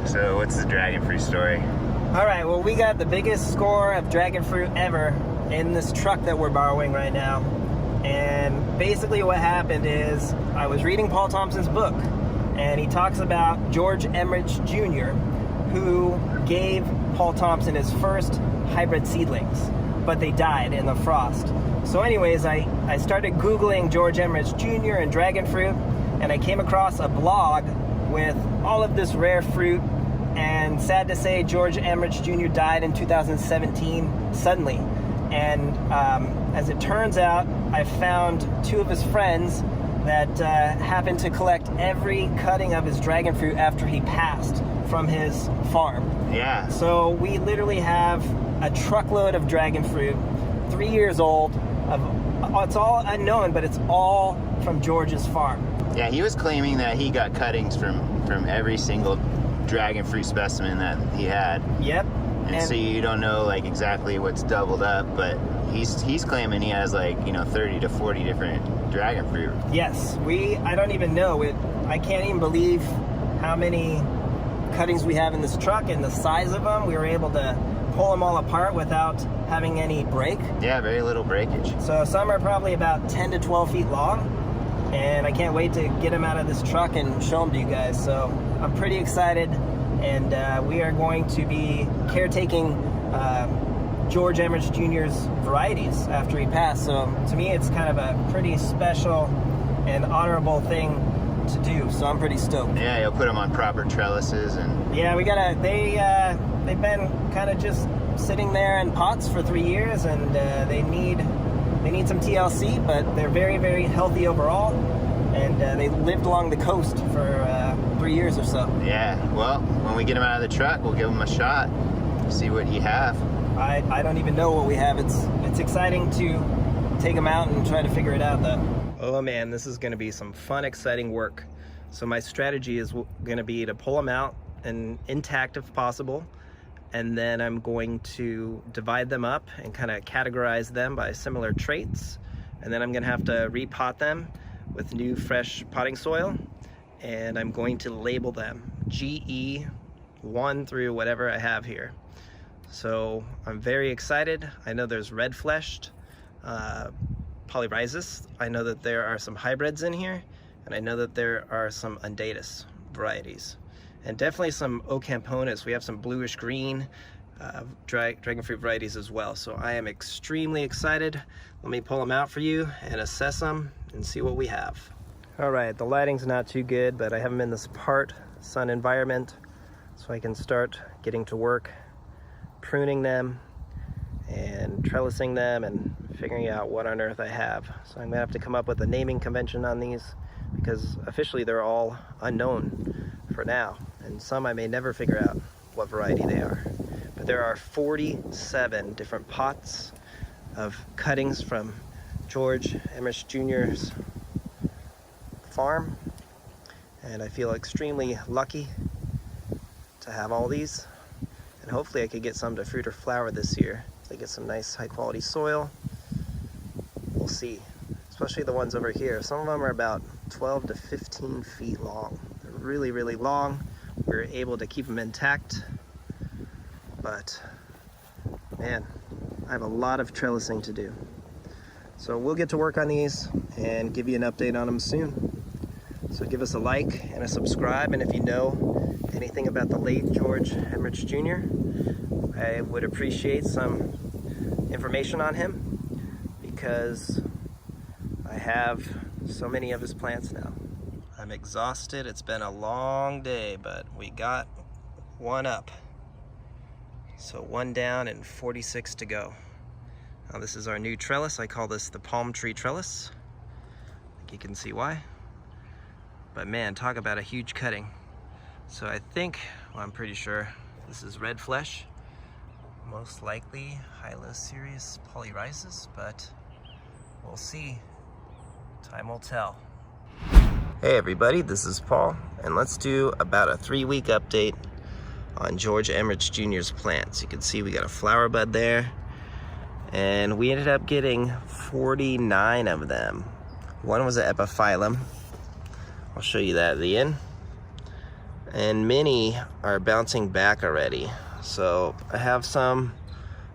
So what's the dragon fruit story? All right, well, we got the biggest score of dragon fruit ever in this truck that we're borrowing right now. And basically what happened is I was reading Paul Thompson's book, and he talks about George Emerich Jr., who gave Paul Thompson his first hybrid seedlings, but they died in the frost. So anyways, I started Googling George Emerich Jr. and dragon fruit, and I came across a blog with all of this rare fruit, and sad to say, George Emerich Jr. died in 2017 suddenly. And as it turns out, I found two of his friends that happened to collect every cutting of his dragon fruit after he passed from his farm. Yeah. So we literally have a truckload of dragon fruit, 3 years old. It's all unknown, but it's all from George's farm. Yeah, he was claiming that he got cuttings from every single dragon fruit specimen that he had. Yep. And so you don't know like exactly what's doubled up, but he's claiming he has like, 30 to 40 different dragon fruit. Yes, I don't even know it. I can't even believe how many cuttings we have in this truck and the size of them. We were able to pull them all apart without having any break. Yeah, very little breakage. So some are probably about 10 to 12 feet long, and I can't wait to get them out of this truck and show them to you guys. So I'm pretty excited, and we are going to be caretaking George Emerich Jr.'s varieties after he passed. So to me, it's kind of a pretty special and honorable thing to do. So I'm pretty stoked. Yeah, you'll put them on proper trellises and. Yeah, they've been kind of just sitting there in pots for 3 years, and they need some TLC, but they're very, very healthy overall. And they lived along the coast for 3 years or so. Yeah, well, when we get them out of the truck, we'll give them a shot, see what you have. I don't even know what we have. It's exciting to take them out and try to figure it out, though. Oh man, this is going to be some fun, exciting work. So my strategy is going to be to pull them out and intact if possible, and then I'm going to divide them up and kind of categorize them by similar traits, and then I'm going to have to repot them with new fresh potting soil, and I'm going to label them GE1 through whatever I have here. So I'm very excited. I know there's red-fleshed polyrhizis. I know that there are some hybrids in here, and I know that there are some undatus varieties, and definitely some Ocamponas. We have some bluish green dragon fruit varieties as well. So I am extremely excited. Let me pull them out for you and assess them and see what we have. All right, the lighting's not too good, but I have them in this part sun environment, so I can start getting to work pruning them and trellising them and figuring out what on earth I have. So I'm gonna have to come up with a naming convention on these, because officially they're all unknown for now, and some I may never figure out what variety they are. But there are 47 different pots of cuttings from George Emerich Jr.'s farm, and I feel extremely lucky to have all these, and hopefully I could get some to fruit or flower this year. They get some nice high quality soil. We'll see, especially the ones over here. Some of them are about 12 to 15 feet long. They're really, really long. We're able to keep them intact, but man, I have a lot of trellising to do. So we'll get to work on these and give you an update on them soon. So give us a like and a subscribe, and if you know anything about the late George Emerich Jr., I would appreciate some information on him, because I have so many of his plants now. I'm exhausted. It's been a long day, but we got one up. So one down and 46 to go. Now this is our new trellis. I call this the palm tree trellis. I think you can see why. But man, talk about a huge cutting. So I think, well, I'm pretty sure this is red flesh. Most likely Hylocereus polyrhizis, but we'll see. Time will tell. Hey everybody, this is Paul, and let's do about a 3-week update on George Emerich Jr.'s plants. You can see we got a flower bud there, and we ended up getting 49 of them. One was an epiphyllum. I'll show you that at the end. and many are bouncing back already. So I have some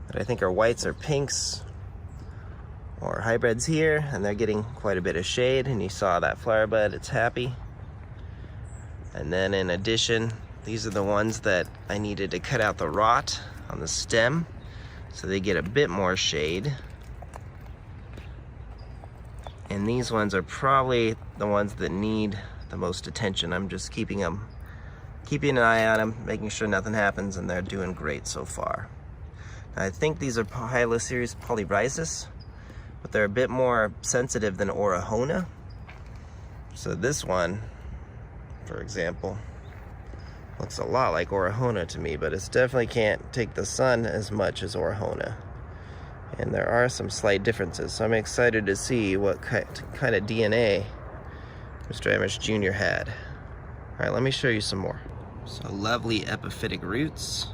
that I think are whites or pinks or hybrids here, and they're getting quite a bit of shade, and you saw that flower bud, it's happy. And then in addition, these are the ones that I needed to cut out the rot on the stem so they get a bit more shade. And these ones are probably the ones that need the most attention. I'm just keeping an eye on them, making sure nothing happens, and they're doing great so far. Now, I think these are Hyla series polyrhizis, but they're a bit more sensitive than Orahona. So this one, for example, looks a lot like Orahona to me, but it definitely can't take the sun as much as Orahona. And there are some slight differences, so I'm excited to see what kind of DNA Mr. Emmerich Jr. had. All right, let me show you some more. So lovely epiphytic roots.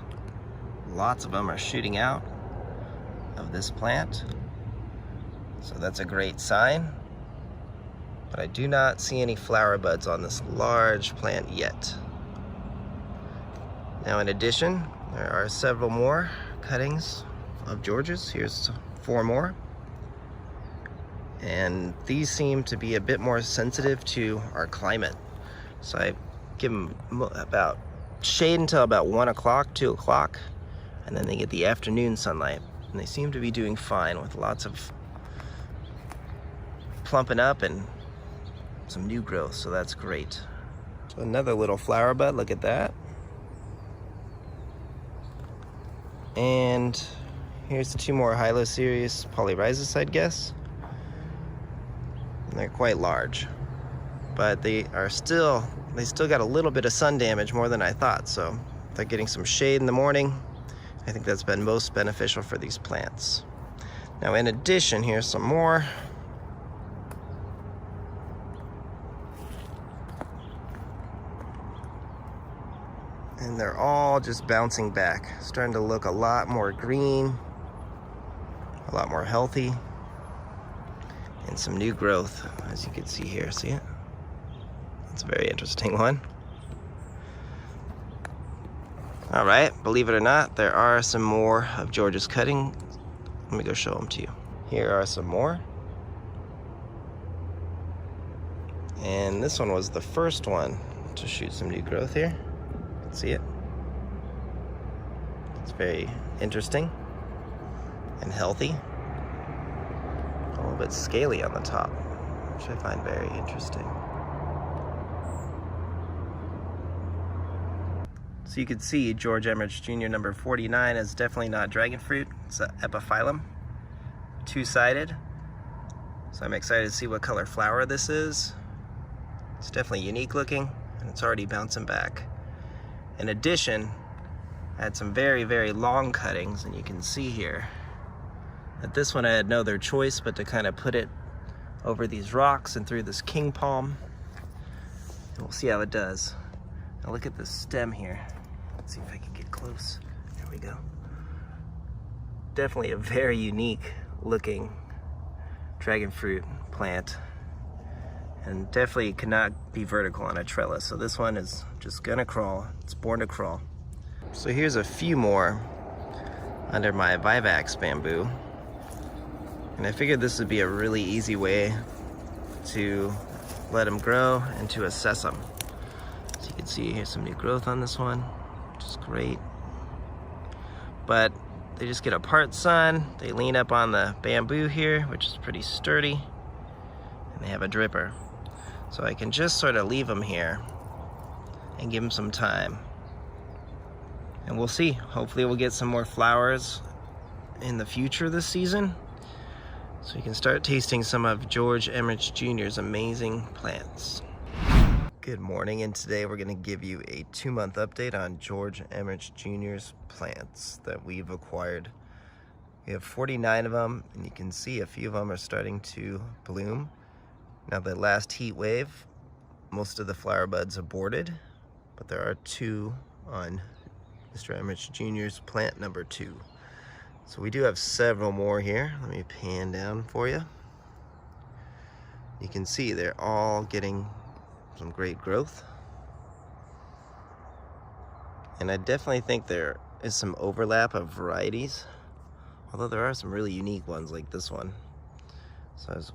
Lots of them are shooting out of this plant. So that's a great sign. But I do not see any flower buds on this large plant yet. Now, in addition, there are several more cuttings of Georges. Here's 4 more. And these seem to be a bit more sensitive to our climate. So I give them about shade until about 1 o'clock, 2 o'clock, and then they get the afternoon sunlight. And they seem to be doing fine with lots of plumping up and some new growth, so that's great. So another little flower bud, look at that. And here's the 2 more Hyla series polyrhizis, I'd guess. And they're quite large, but they still got a little bit of sun damage, more than I thought. So they're getting some shade in the morning. I think that's been most beneficial for these plants. Now, in addition, here's some more. And they're all just bouncing back, starting to look a lot more green, a lot more healthy, and some new growth, as you can see here. See it? That's a very interesting one. All right, believe it or not, there are some more of George's cutting. Let me go show them to you. Here are some more. And this one was the first one to shoot some new growth here. See it? It's very interesting and healthy. A little bit scaly on the top, which I find very interesting. So you can see George Emmerich Jr. number 49 is definitely not dragon fruit. It's an epiphyllum, 2-sided. So I'm excited to see what color flower this is. It's definitely unique looking, and it's already bouncing back. In addition, I had some very, very long cuttings, and you can see here that this one I had no other choice but to kind of put it over these rocks and through this king palm. And we'll see how it does. Now look at the stem here. Let's see if I can get close. There we go. Definitely a very unique looking dragon fruit plant. And definitely cannot be vertical on a trellis. So this one is just gonna crawl. It's born to crawl. So here's a few more under my Vivax bamboo. And I figured this would be a really easy way to let them grow and to assess them. So you can see here's some new growth on this one, which is great. But they just get a part sun, they lean up on the bamboo here, which is pretty sturdy, and they have a dripper. So I can just sort of leave them here and give them some time. And we'll see. Hopefully we'll get some more flowers in the future this season, so you can start tasting some of George Emmerich Jr.'s amazing plants. Good morning, and today we're going to give you a 2-month update on George Emmerich Jr.'s plants that we've acquired. We have 49 of them, and you can see a few of them are starting to bloom. Now, the last heat wave, most of the flower buds aborted, but there are 2 on Mr. Emmerich Jr.'s plant number 2. So we do have several more here. Let me pan down for you. You can see they're all getting some great growth. And I definitely think there is some overlap of varieties, although there are some really unique ones like this one. So I was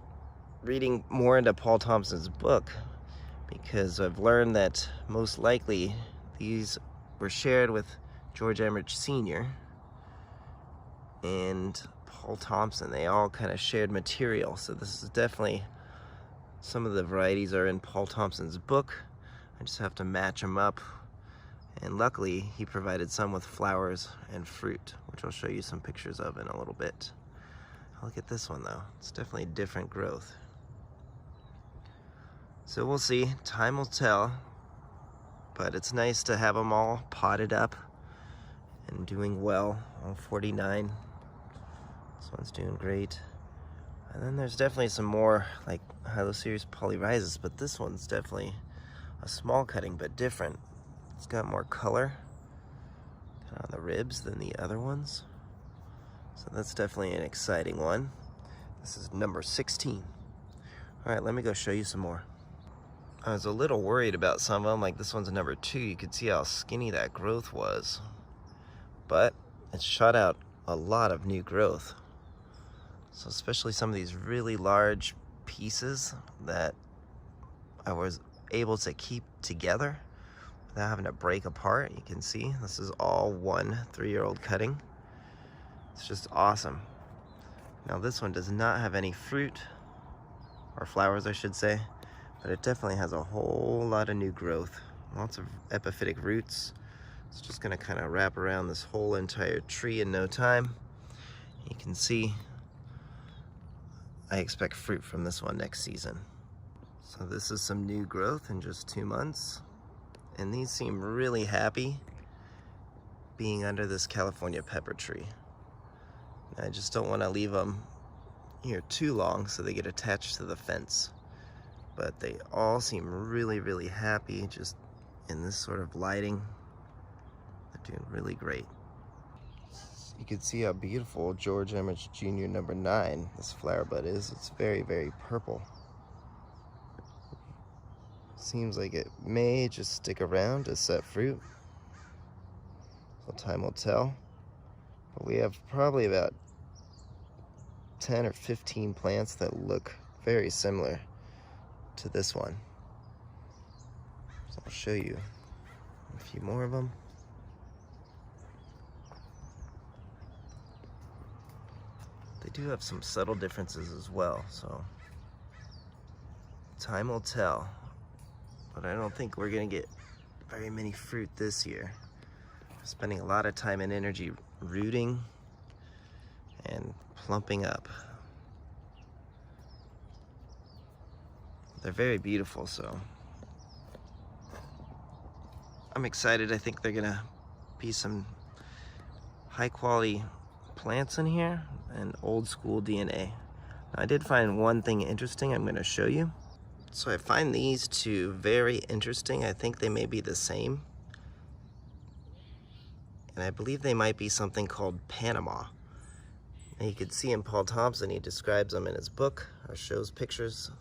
reading more into Paul Thompson's book because I've learned that most likely these were shared with George Emerich Sr. and Paul Thompson. They all kind of shared material, so this is definitely, some of the varieties are in Paul Thompson's book. I just have to match them up, and luckily he provided some with flowers and fruit, which I'll show you some pictures of in a little bit. Look at this one though, it's definitely different growth. So we'll see, time will tell, but it's nice to have them all potted up and doing well. All 49. This one's doing great. And then there's definitely some more like Hylocereus polyrhizis, but this one's definitely a small cutting, but different. It's got more color kind of on the ribs than the other ones. So that's definitely an exciting one. This is number 16. All right, let me go show you some more. I was a little worried about some of them, like this one's number 2. You could see how skinny that growth was, but it shot out a lot of new growth. So especially some of these really large pieces that I was able to keep together without having to break apart. You can see this is all one 3-year-old cutting. It's just awesome. Now this one does not have any fruit, or flowers I should say, but it definitely has a whole lot of new growth. Lots of epiphytic roots. It's just gonna kind of wrap around this whole entire tree in no time. You can see I expect fruit from this one next season. So this is some new growth in just 2 months. And these seem really happy being under this California pepper tree. I just don't want to leave them here too long so they get attached to the fence. But they all seem really, really happy just in this sort of lighting. They're doing really great. You can see how beautiful George Emerich Jr. number 9, this flower bud is. It's very, very purple. Seems like it may just stick around to set fruit. So time will tell. But we have probably about 10 or 15 plants that look very similar to this one. So I'll show you a few more of them. They do have some subtle differences as well, so time will tell. But I don't think we're gonna get very many fruit this year. We're spending a lot of time and energy rooting and plumping up. They're very beautiful, so I'm excited. I think they're gonna be some high quality plants in here and old school DNA. Now, I did find one thing interesting I'm gonna show you. So I find these two very interesting. I think they may be the same. And I believe they might be something called Panama. And you can see in Paul Thompson, he describes them in his book, or shows pictures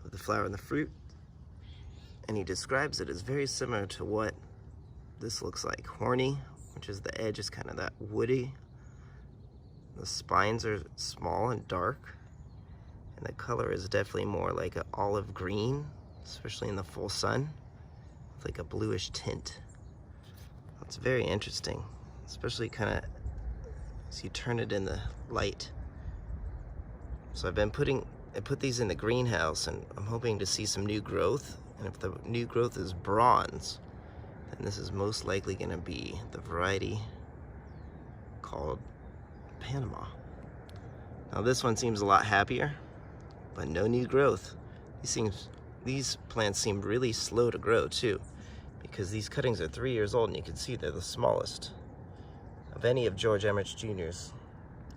of the flower and the fruit. And he describes it as very similar to what this looks like. Horny, which is the edge is kind of that woody. The spines are small and dark. And the color is definitely more like an olive green, especially in the full sun, with like a bluish tint. It's very interesting, especially kind of as you turn it in the light. So I put these in the greenhouse, and I'm hoping to see some new growth. And if the new growth is bronze, then this is most likely going to be the variety called Panama. Now this one seems a lot happier, but no new growth. These plants seem really slow to grow too, because these cuttings are 3 years old, and you can see they're the smallest of any of George Emerich Jr.'s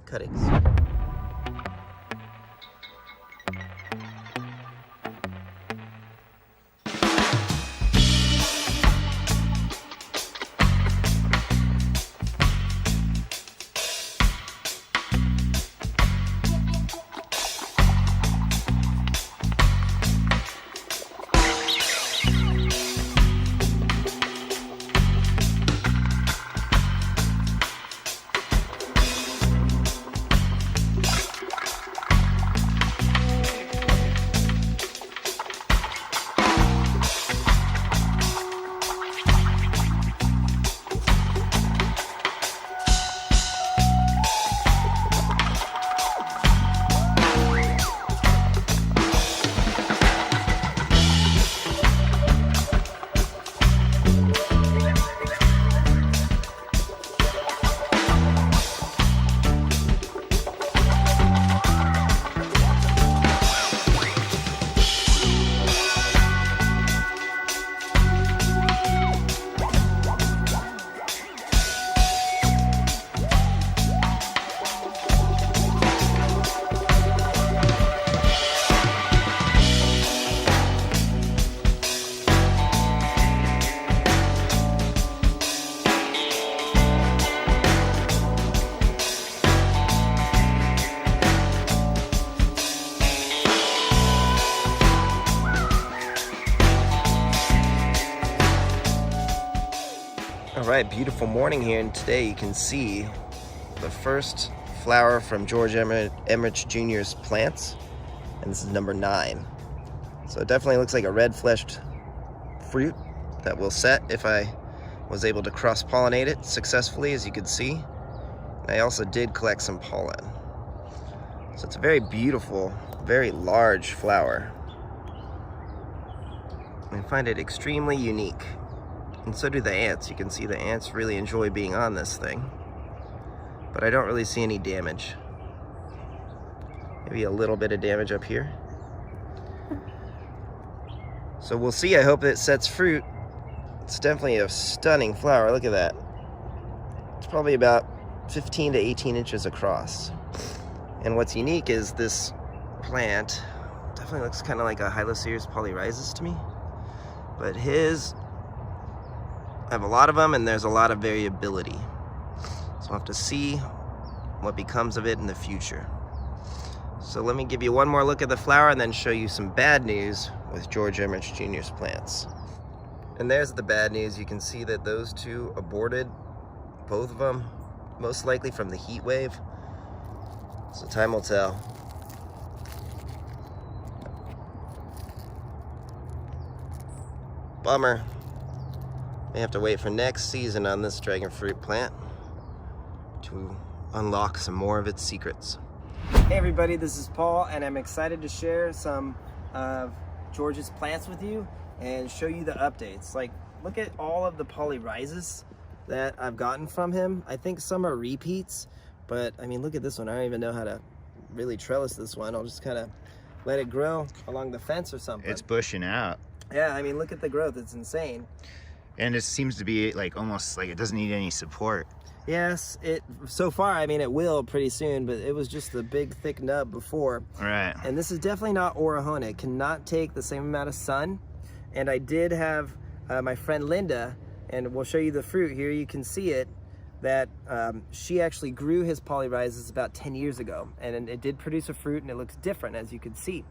cuttings. All right, beautiful morning here, and today you can see the first flower from George Emerich Jr.'s plants, and this is number 9. So it definitely looks like a red-fleshed fruit that will set if I was able to cross-pollinate it successfully, as you can see. And I also did collect some pollen. So it's a very beautiful, very large flower. I find it extremely unique. And so do the ants. You can see the ants really enjoy being on this thing. But I don't really see any damage. Maybe a little bit of damage up here. So we'll see. I hope it sets fruit. It's definitely a stunning flower. Look at that. It's probably about 15 to 18 inches across. And what's unique is this plant definitely looks kind of like a Hylocereus polyrhizis to me. But I have a lot of them, and there's a lot of variability. So we'll have to see what becomes of it in the future. So let me give you one more look at the flower and then show you some bad news with George Emerich Jr.'s plants. And there's the bad news. You can see that those two aborted, both of them, most likely from the heat wave. So time will tell. Bummer. May have to wait for next season on this dragon fruit plant to unlock some more of its secrets. Hey everybody, this is Paul, and I'm excited to share some of George's plants with you and show you the updates. Like, look at all of the polyrhizis that I've gotten from him. I think some are repeats, but I mean, look at this one. I don't even know how to really trellis this one. I'll just kind of let it grow along the fence or something. It's bushing out. Yeah, I mean, look at the growth. It's insane. And it seems to be like almost like it doesn't need any support. Yes, so far, I mean, it will pretty soon, but it was just the big thick nub before. Right. And this is definitely not Orahona. It cannot take the same amount of sun. And I did have my friend Linda, and we'll show you the fruit here. You can see it, that she actually grew his polyrhizis about 10 years ago. And it did produce a fruit, and it looks different, as you can see.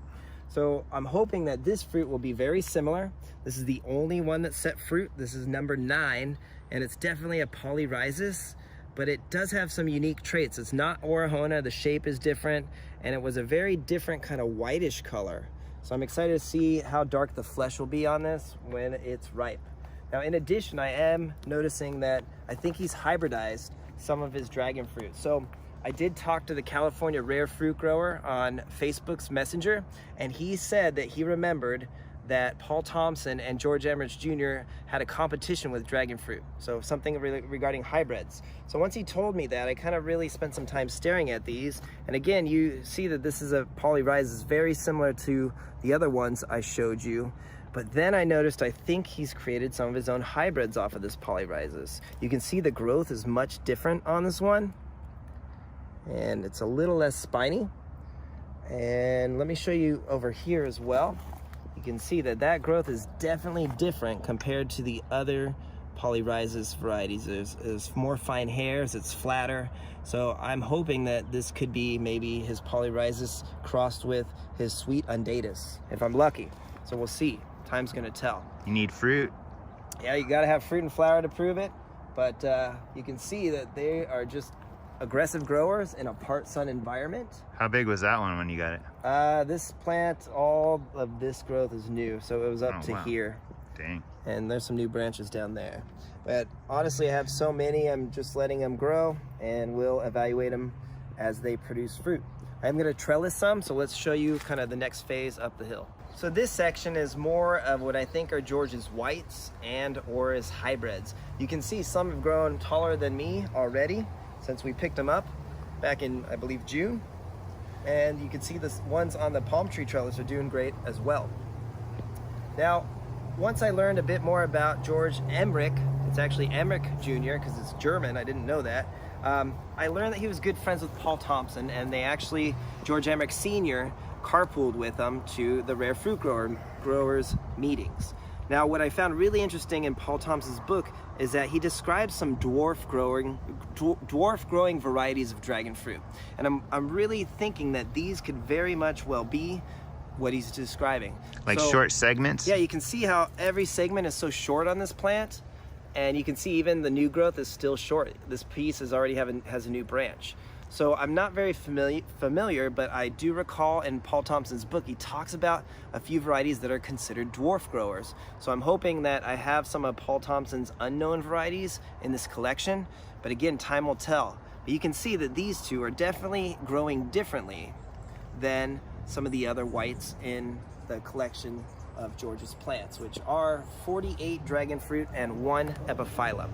So I'm hoping that this fruit will be very similar. This is the only one that set fruit. This is number 9, and it's definitely a polyrhizis, but it does have some unique traits. It's not Orahona, the shape is different, and it was a very different kind of whitish color. So I'm excited to see how dark the flesh will be on this when it's ripe. Now, in addition, I am noticing that I think he's hybridized some of his dragon fruit. So I did talk to the California rare fruit grower on Facebook's Messenger, and he said that he remembered that Paul Thompson and George Emerich Jr. had a competition with dragon fruit. So something regarding hybrids. So once he told me that, I kind of really spent some time staring at these. And again, you see that this is a polyrhizis very similar to the other ones I showed you. But then I noticed, I think he's created some of his own hybrids off of this polyrhizis. You can see the growth is much different on this one. And it's a little less spiny. And let me show you over here as well. You can see that that growth is definitely different compared to the other polyrhizis varieties. There's more fine hairs, it's flatter. So I'm hoping that this could be maybe his polyrhizis crossed with his sweet undatus, if I'm lucky. So we'll see. Time's gonna tell. You need fruit. Yeah, you gotta have fruit and flower to prove it. But you can see that they are just aggressive growers in a part sun environment. How big was that one when you got it? This plant, all of this growth is new, so it was up to here. Dang. And there's some new branches down there. But honestly, I have so many, I'm just letting them grow, and we'll evaluate them as they produce fruit. I'm gonna trellis some, so let's show you kind of the next phase up the hill. So this section is more of what I think are George's whites and or his hybrids. You can see some have grown taller than me already since we picked them up back in, I believe, June. And you can see the ones on the palm tree trellis are doing great as well. Now, once I learned a bit more about George Emerich, it's actually Emerick Jr. because it's German, I didn't know that. I learned that he was good friends with Paul Thompson, and they actually, George Emerich Sr. carpooled with them to the rare fruit growers meetings. Now, what I found really interesting in Paul Thompson's book is that he describes some dwarf growing varieties of dragon fruit. And I'm really thinking that these could very much well be what he's describing. Like so, short segments? Yeah, you can see how every segment is so short on this plant. And you can see even the new growth is still short. This piece is already has a new branch. So I'm not very familiar, but I do recall in Paul Thompson's book, he talks about a few varieties that are considered dwarf growers. So I'm hoping that I have some of Paul Thompson's unknown varieties in this collection, but again, time will tell. But you can see that these two are definitely growing differently than some of the other whites in the collection of George's plants, which are 48 dragon fruit and 1 epiphyllum.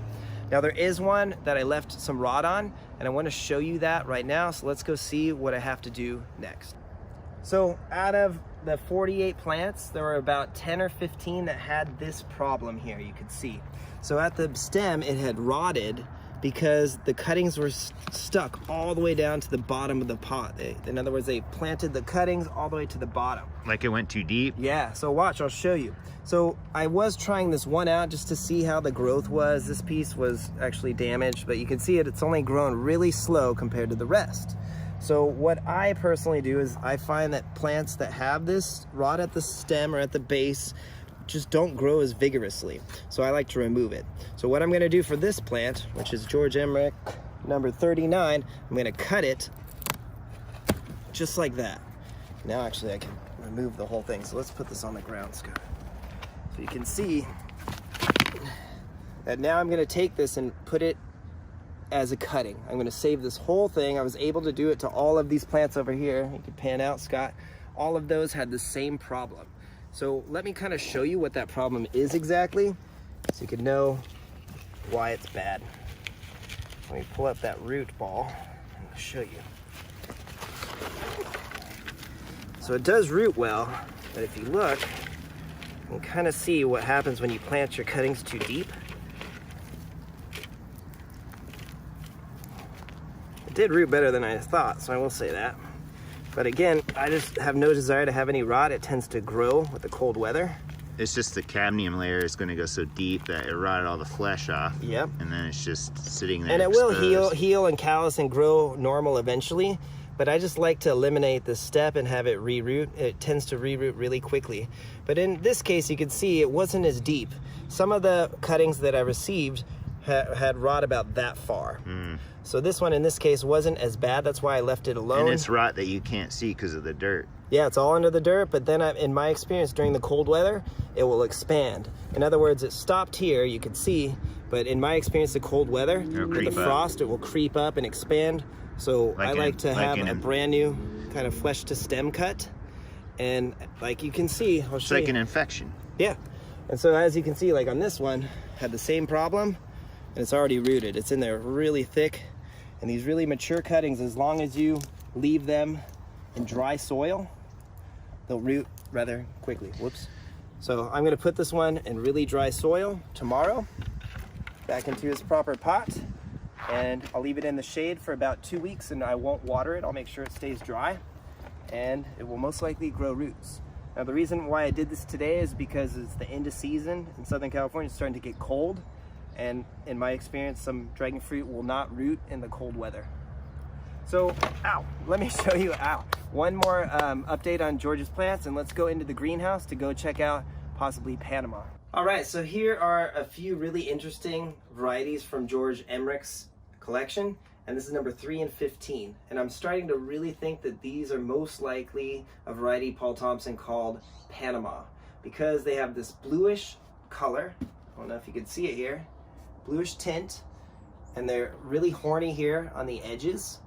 Now there is one that I left some rot on, and I want to show you that right now, so let's go see what I have to do next. So out of the 48 plants, there were about 10 or 15 that had this problem here, you can see. So at the stem, it had rotted because the cuttings were stuck all the way down to the bottom of the pot. In other words, they planted the cuttings all the way to the bottom. Like it went too deep? Yeah, so watch, I'll show you. So I was trying this one out just to see how the growth was. This piece was actually damaged, but you can see it's only grown really slow compared to the rest. So what I personally do is I find that plants that have this rot at the stem or at the base just don't grow as vigorously. So I like to remove it. So what I'm gonna do for this plant, which is George Emerich number 39, I'm gonna cut it just like that. Now actually I can remove the whole thing. So let's put this on the ground, Scott. So you can see that now I'm gonna take this and put it as a cutting. I'm gonna save this whole thing. I was able to do it to all of these plants over here. You can pan out, Scott. All of those had the same problem. So let me kind of show you what that problem is exactly, so you can know why it's bad. Let me pull up that root ball and I'll show you. So it does root well, but if you look, you can kind of see what happens when you plant your cuttings too deep. It did root better than I thought, so I will say that. But again, I just have no desire to have any rot. It tends to grow with the cold weather. It's just the cadmium layer is going to go so deep that it rotted all the flesh off. Yep. And then it's just sitting there And it exposed. will heal and callus and grow normal eventually. But I just like to eliminate this step and have it re-root. It tends to re-root really quickly. But in this case, you can see it wasn't as deep. Some of the cuttings that I received had rot about that far. So this one in this case wasn't as bad. That's why I left it alone. And it's rot that you can't see because of the dirt. Yeah, it's all under the dirt, but then in my experience during the cold weather, it will expand. In other words, it stopped here, you can see, but in my experience, the cold weather, with the frost, it will creep up and expand. So I like to have a brand new kind of flesh to stem cut. And like you can see, I'll show you. It's like an infection. Yeah. And so as you can see, like on this one, had the same problem, and it's already rooted. It's in there really thick. And these really mature cuttings, as long as you leave them in dry soil, they'll root rather quickly. Whoops. So I'm gonna put this one in really dry soil tomorrow, back into its proper pot, and I'll leave it in the shade for about 2 weeks, and I won't water it. I'll make sure it stays dry, and it will most likely grow roots. Now the reason why I did this today is because it's the end of season in Southern California. It's starting to get cold. And in my experience, some dragon fruit will not root in the cold weather. So, let me show you, one more update on George's plants, and let's go into the greenhouse to go check out possibly Panama. All right, so here are a few really interesting varieties from George Emerich's collection, and this is number 3 and 15. And I'm starting to really think that these are most likely a variety Paul Thompson called Panama, because they have this bluish color. I don't know if you can see it here. Bluish tint, and they're really horny here on the edges,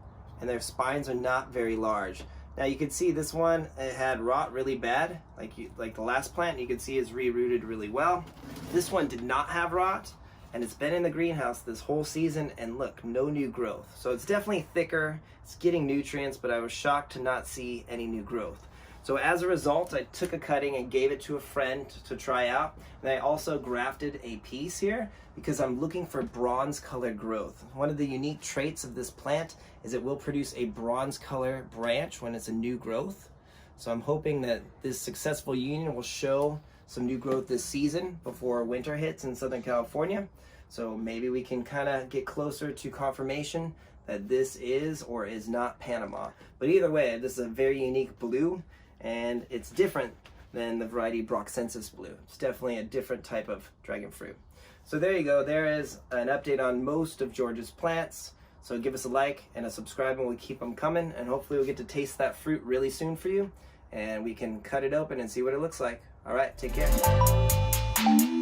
and their spines are not very large. Now you can see this one, it had rot really bad, like the last plant. You can see it's re-rooted really well. This one did not have rot, and it's been in the greenhouse this whole season, and look, no new growth. So it's definitely thicker, it's getting nutrients, but I was shocked to not see any new growth. So as a result, I took a cutting and gave it to a friend to try out. And I also grafted a piece here because I'm looking for bronze colored growth. One of the unique traits of this plant is it will produce a bronze color branch when it's a new growth. So I'm hoping that this successful union will show some new growth this season before winter hits in Southern California. So maybe we can kind of get closer to confirmation that this is or is not Panama. But either way, this is a very unique blue, and it's different than the variety Broxensis blue. It's definitely a different type of dragon fruit. So there you go. There is an update on most of George's plants. So give us a like and a subscribe and we'll keep them coming. And hopefully we'll get to taste that fruit really soon for you. And we can cut it open and see what it looks like. All right, take care.